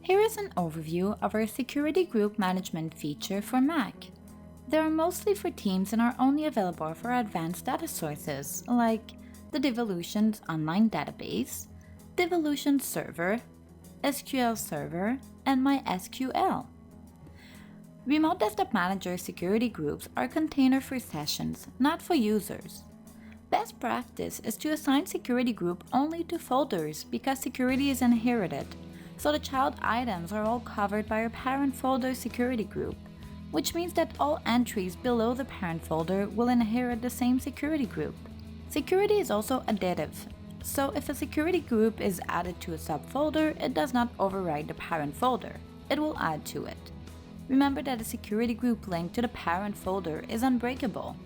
Here is an overview of our security group management feature for Mac. They are mostly for teams and are only available for advanced data sources like the Devolutions online database, Devolutions server, SQL server, and MySQL. Remote Desktop Manager security groups are containers for sessions, not for users. Best practice is to assign security group only to folders because security is inherited, so the child items are all covered by your parent folder security group, which means that all entries below the parent folder will inherit the same security group. Security is also additive, so if a security group is added to a subfolder, it does not override the parent folder, it will add to it. Remember that a security group linked to the parent folder is unbreakable.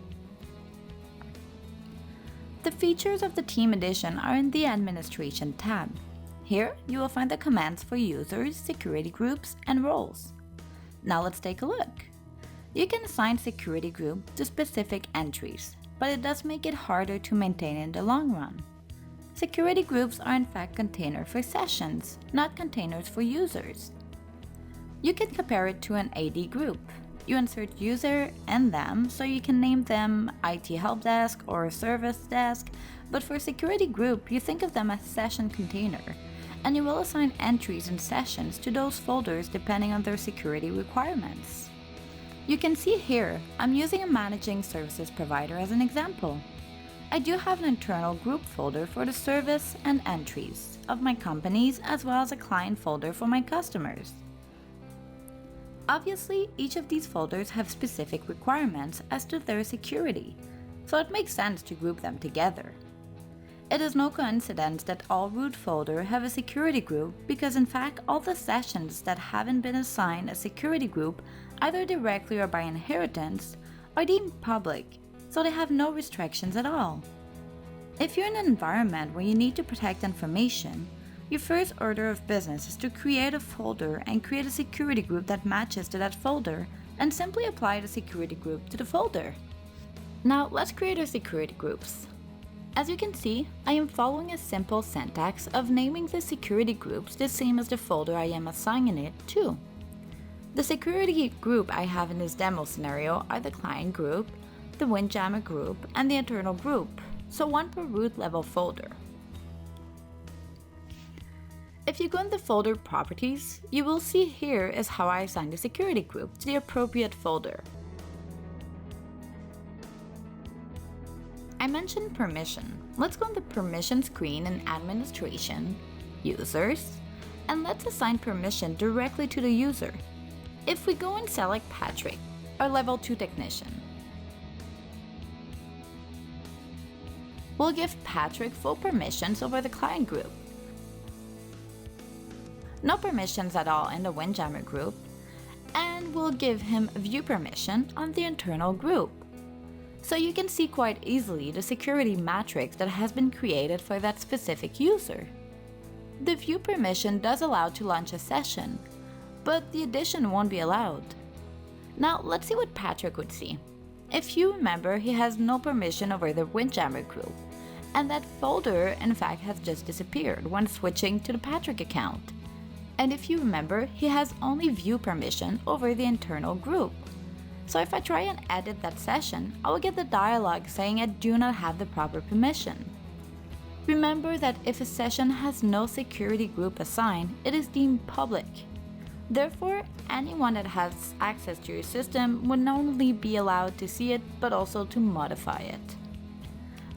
The features of the Team Edition are in the Administration tab. Here, you will find the commands for users, security groups, and roles. Now let's take a look. You can assign security group to specific entries, but it does make it harder to maintain in the long run. Security groups are in fact containers for sessions, not containers for users. You can compare it to an AD group. You insert user and them, so you can name them IT help desk or service desk, but for security group, you think of them as session container, and you will assign entries and sessions to those folders depending on their security requirements. You can see here, I'm using a managing services provider as an example. I do have an internal group folder for the service and entries of my companies, as well as a client folder for my customers. Obviously, each of these folders have specific requirements as to their security, so it makes sense to group them together. It is no coincidence that all root folders have a security group because in fact all the sessions that haven't been assigned a security group, either directly or by inheritance, are deemed public, so they have no restrictions at all. If you're in an environment where you need to protect information, your first order of business is to create a folder and create a security group that matches to that folder, and simply apply the security group to the folder. Now let's create our security groups. As you can see, I am following a simple syntax of naming the security groups the same as the folder I am assigning it to. The security group I have in this demo scenario are the client group, the Windjammer group, and the internal group, so one per root level folder. If you go in the folder properties, you will see here is how I assign the security group to the appropriate folder. I mentioned permission. Let's go in the permission screen in Administration, Users, and let's assign permission directly to the user. If we go and select Patrick, our level 2 technician, we'll give Patrick full permissions over the client group. No permissions at all in the Windjammer group, and we'll give him view permission on the internal group. So you can see quite easily the security matrix that has been created for that specific user. The view permission does allow to launch a session, but the addition won't be allowed. Now let's see what Patrick would see. If you remember, he has no permission over the Windjammer group, and that folder in fact has just disappeared when switching to the Patrick account. And if you remember, he has only view permission over the internal group. So if I try and edit that session, I will get the dialog saying I do not have the proper permission. Remember that if a session has no security group assigned, it is deemed public. Therefore, anyone that has access to your system would not only be allowed to see it, but also to modify it.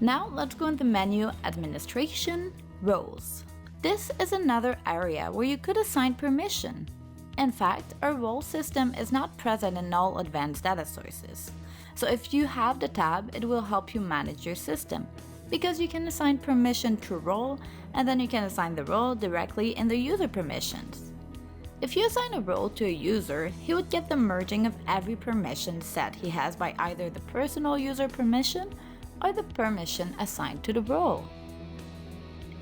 Now let's go in the menu Administration, Roles. This is another area where you could assign permission. In fact, our role system is not present in all advanced data sources. So if you have the tab, it will help you manage your system, because you can assign permission to role, and then you can assign the role directly in the user permissions. If you assign a role to a user, he would get the merging of every permission set he has by either the personal user permission or the permission assigned to the role.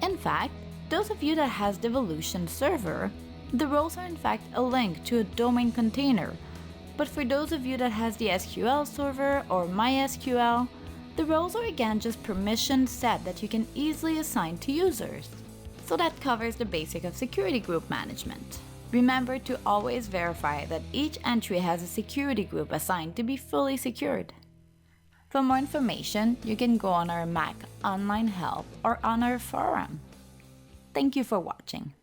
In fact, those of you that has Devolutions server, the roles are in fact a link to a domain container, but for those of you that has the SQL server or MySQL, the roles are again just permission set that you can easily assign to users. So that covers the basic of security group management. Remember to always verify that each entry has a security group assigned to be fully secured. For more information, you can go on our Mac online help or on our forum. Thank you for watching.